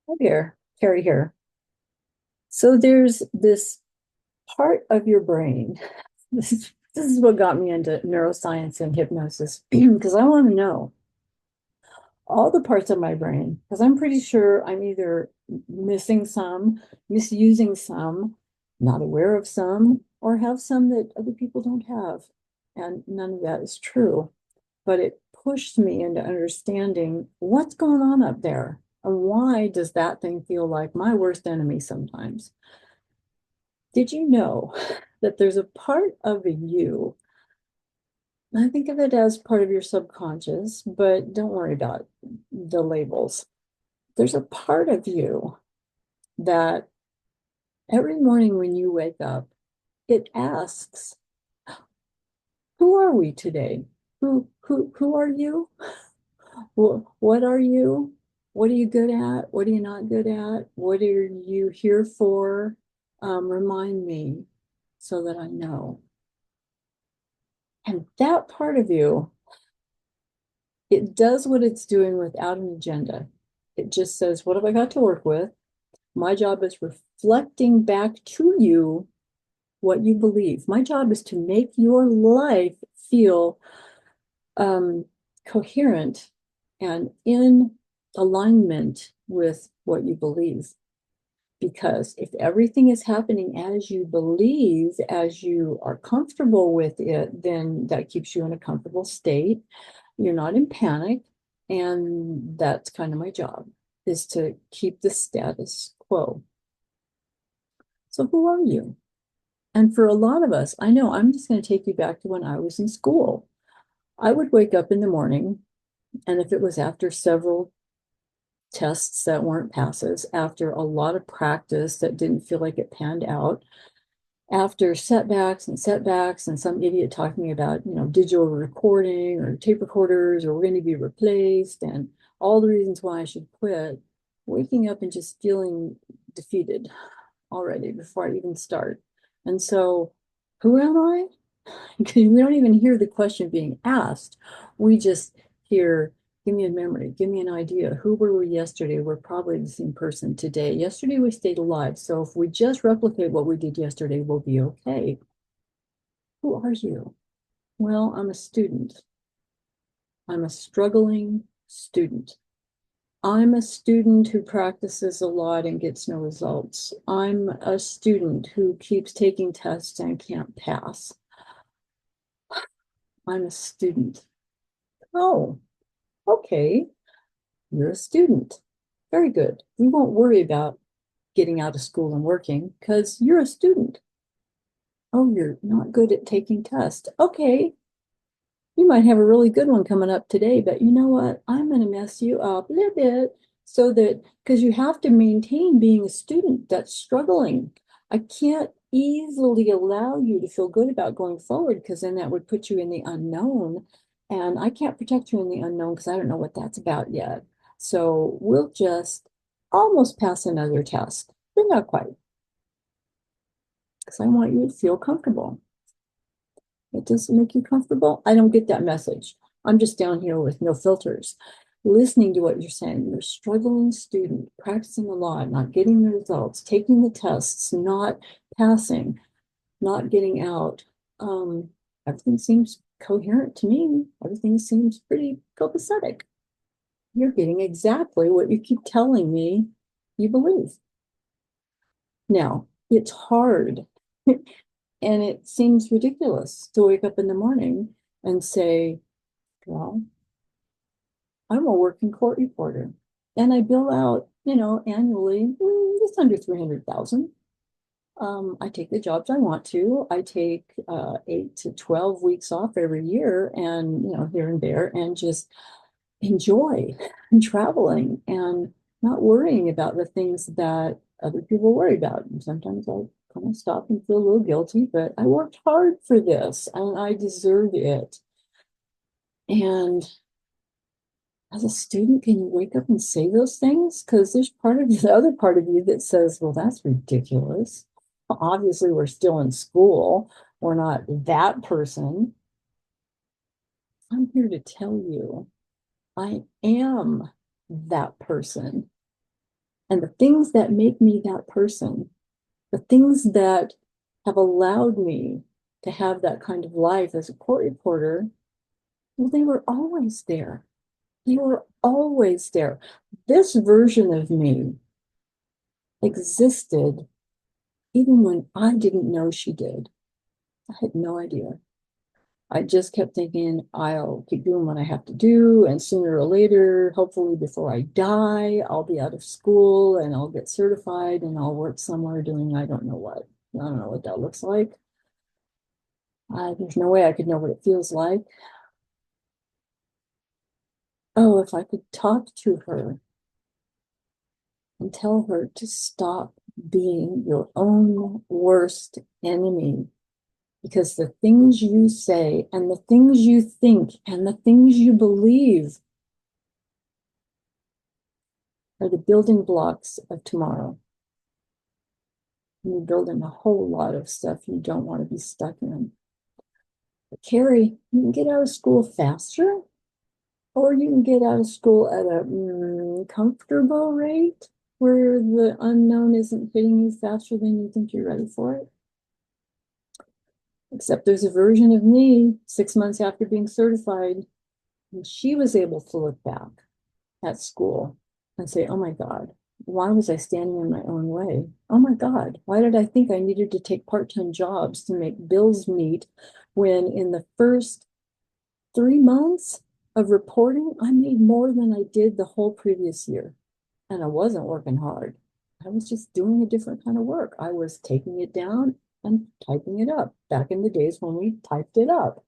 Hi there, Carrie here. So there's this part of your brain. This is what got me into neuroscience and hypnosis because I want to know all the parts of my brain because I'm pretty sure I'm either missing some, misusing some, not aware of some, or have some that other people don't have. And none of that is true. But it pushed me into understanding what's going on up there and why does that thing feel like my worst enemy sometimes. Did you know that there's a part of you? I think of it as part of your subconscious, but don't worry about the labels. There's a part of you that every morning when you wake up, it asks, who are we today? Who are you? What are you? What are you good at? What are you not good at? What are you here for? Remind me so that I know. And that part of you, it does what it's doing without an agenda. It just says, what have I got to work with? My job is reflecting back to you what you believe. My job is to make your life feel um, coherent and in alignment with what you believe. Because if everything is happening as you believe, as you are comfortable with it, then that keeps you in a comfortable state. You're not in panic. And that's kind of my job, is to keep the status quo. So who are you? And for a lot of us, I know I'm just going to take you back to when I was in school. I would wake up in the morning, and if it was after several tests that weren't passes, after a lot of practice that didn't feel like it panned out, after setbacks and some idiot talking about, digital recording or tape recorders or we're going to be replaced and all the reasons why I should quit, waking up and just feeling defeated already before I even start. And so, who am I? We don't even hear the question being asked. We just hear, give me a memory, give me an idea. Who were we yesterday? We're probably the same person today. Yesterday we stayed alive. So if we just replicate what we did yesterday, we'll be okay. Who are you? Well, I'm a student. I'm a struggling student. I'm a student who practices a lot and gets no results. I'm a student who keeps taking tests and can't pass. I'm a student. Oh, okay. You're a student. Very good. We won't worry about getting out of school and working because you're a student. Oh, you're not good at taking tests. Okay. You might have a really good one coming up today, but you know what? I'm going to mess you up a little bit so that because you have to maintain being a student that's struggling. I can't easily allow you to feel good about going forward because then that would put you in the unknown. And I can't protect you in the unknown because I don't know what that's about yet. So we'll just almost pass another test, but not quite because I want you to feel comfortable. It doesn't make you comfortable. I don't get that message. I'm just down here with no filters, listening to what you're saying. You're a struggling student, practicing a lot, not getting the results, taking the tests, not passing, not getting out. Um, Everything seems coherent to me. Everything seems pretty copacetic. You're getting exactly what you keep telling me you believe. Now, it's hard and it seems ridiculous to wake up in the morning and say, well, I'm a working court reporter and I bill out, annually just under 300,000. I take the jobs I want to. I take 8 to 12 weeks off every year and, here and there and just enjoy traveling and not worrying about the things that other people worry about. And sometimes I kind of stop and feel a little guilty, but I worked hard for this and I deserve it. And as a student, can you wake up and say those things? Because there's part of the other part of you that says, well, that's ridiculous. Obviously, we're still in school. We're not that person. I'm here to tell you, I am that person. And the things that make me that person, the things that have allowed me to have that kind of life as a court reporter, well, they were always there. They were always there. This version of me existed even when I didn't know she did. I had no idea. I just kept thinking, I'll keep doing what I have to do. And sooner or later, hopefully before I die, I'll be out of school and I'll get certified and I'll work somewhere doing I don't know what. I don't know what that looks like. There's no way I could know what it feels like. Oh, if I could talk to her and tell her to stop being your own worst enemy. Because the things you say and the things you think and the things you believe are the building blocks of tomorrow. And you're building a whole lot of stuff you don't want to be stuck in. But Carrie, you can get out of school faster, or you can get out of school at a comfortable rate where the unknown isn't hitting you faster than you think you're ready for it. Except there's a version of me 6 months after being certified, and she was able to look back at school and say, oh my God, why was I standing in my own way? Oh my God, why did I think I needed to take part-time jobs to make bills meet when in the first 3 months of reporting, I made more than I did the whole previous year. And I wasn't working hard. I was just doing a different kind of work. I was taking it down and typing it up. Back in the days when we typed it up,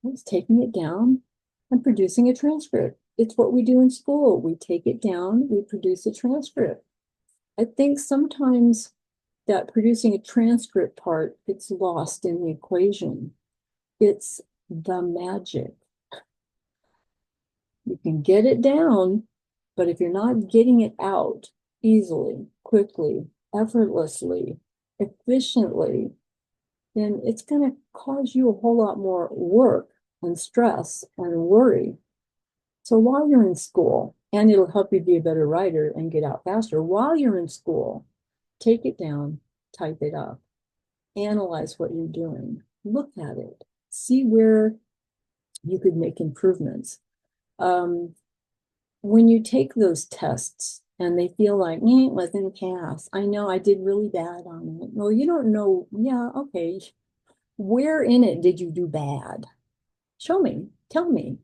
I was taking it down and producing a transcript. It's what we do in school. We take it down, we produce a transcript. I think sometimes that producing a transcript part gets lost in the equation. It's the magic. You can get it down, but if you're not getting it out easily, quickly, effortlessly, efficiently, then it's going to cause you a whole lot more work and stress and worry. So while you're in school, and it'll help you be a better writer and get out faster, while you're in school, take it down, type it up, analyze what you're doing, look at it, see where you could make improvements. When you take those tests and they feel like, it wasn't pass. I know I did really bad on it. Well, you don't know. Yeah, okay. Where in it did you do bad? Show me, tell me.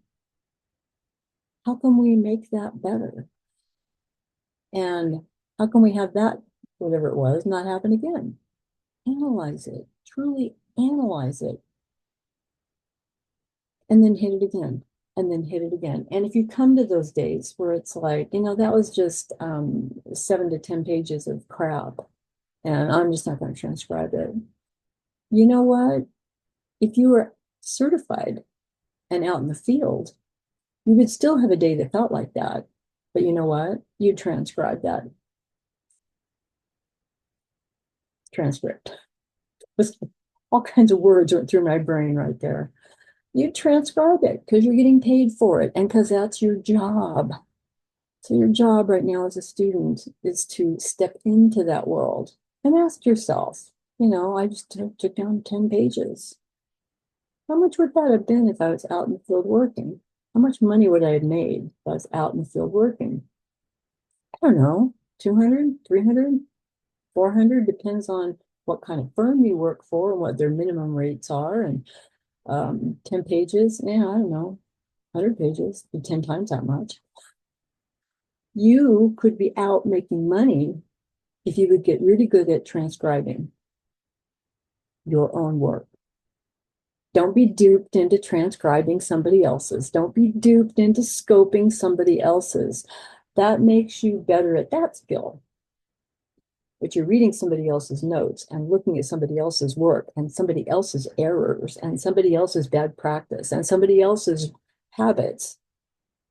How can we make that better? And how can we have that, whatever it was, not happen again? Analyze it, truly analyze it, and then hit it again, and then hit it again. And if you come to those days where it's like, that was just 7 to 10 pages of crap, and I'm just not going to transcribe it. You know what? If you were certified and out in the field, you would still have a day that felt like that. But you know what? You'd transcribe that transcript. All kinds of words went through my brain right there. You transcribe it because you're getting paid for it and because that's your job. So your job right now as a student is to step into that world and ask yourself, I just took down 10 pages. How much would that have been if I was out in the field working? How much money would I have made if I was out in the field working? I don't know, 200, 300, 400, depends on what kind of firm you work for and what their minimum rates are. And 10 pages, I don't know, 100 pages, be 10 times that much. You could be out making money if you would get really good at transcribing your own work. Don't be duped into transcribing somebody else's. Don't be duped into scoping somebody else's. That makes you better at that skill. But you're reading somebody else's notes and looking at somebody else's work and somebody else's errors and somebody else's bad practice and somebody else's habits.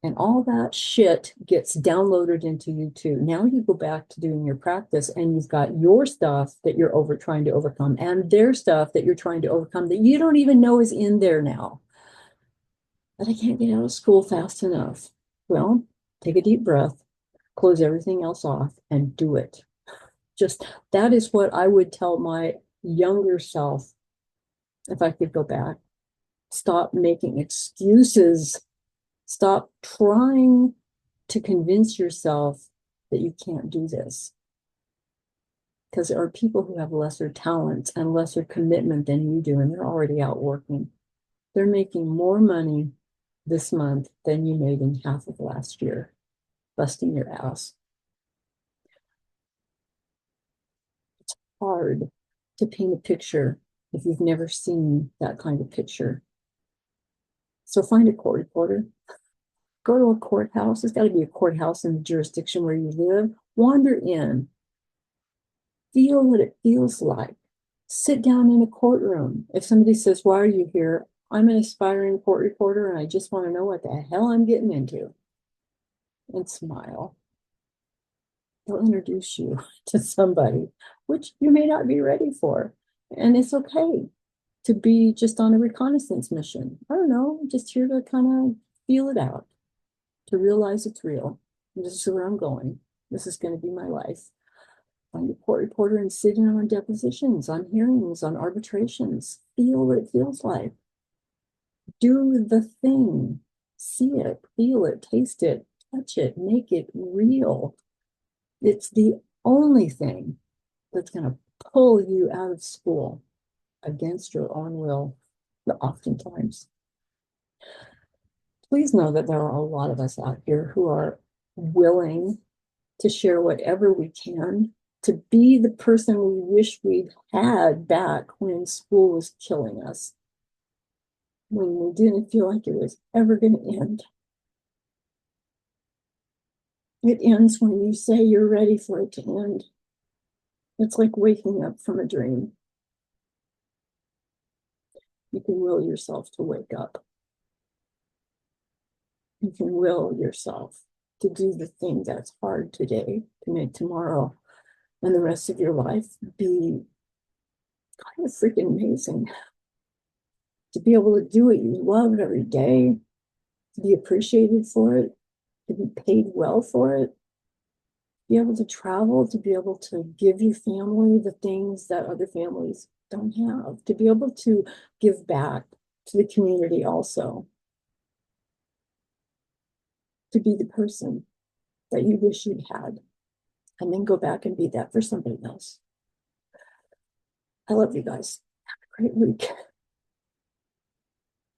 And all that shit gets downloaded into you too. Now you go back to doing your practice and you've got your stuff that you're trying to overcome and their stuff that you're trying to overcome that you don't even know is in there now. But I can't get out of school fast enough. Well, take a deep breath, close everything else off and do it. Just that is what I would tell my younger self if I could go back. Stop making excuses. Stop trying to convince yourself that you can't do this. Because there are people who have lesser talents and lesser commitment than you do, and they're already out working. They're making more money this month than you made in half of last year, busting your ass. It's hard to paint a picture if you've never seen that kind of picture. So find a court reporter, go to a courthouse. There's got to be a courthouse in the jurisdiction where you live. Wander in, feel what it feels like. Sit down in a courtroom. If somebody says, "Why are you here?" I'm an aspiring court reporter and I just want to know what the hell I'm getting into. And smile. They'll introduce you to somebody, which you may not be ready for. And it's okay to be just on a reconnaissance mission. I don't know, just here to kind of feel it out, to realize it's real. This is where I'm going. This is going to be my life. Find a court reporter and sit in on depositions, on hearings, on arbitrations. Feel what it feels like. Do the thing. See it, feel it, taste it, touch it, make it real. It's the only thing that's going to pull you out of school against your own will, oftentimes. Please know that there are a lot of us out here who are willing to share whatever we can to be the person we wish we'd had back when school was killing us, when we didn't feel like it was ever going to end. It ends when you say you're ready for it to end. It's like waking up from a dream. You can will yourself to wake up. You can will yourself to do the thing that's hard today to make tomorrow and the rest of your life be kind of freaking amazing. To be able to do what you love every day, to be appreciated for it, to be paid well for it, be able to travel, to be able to give your family the things that other families don't have, to be able to give back to the community also, to be the person that you wish you'd had, and then go back and be that for somebody else. I love you guys. Have a great week.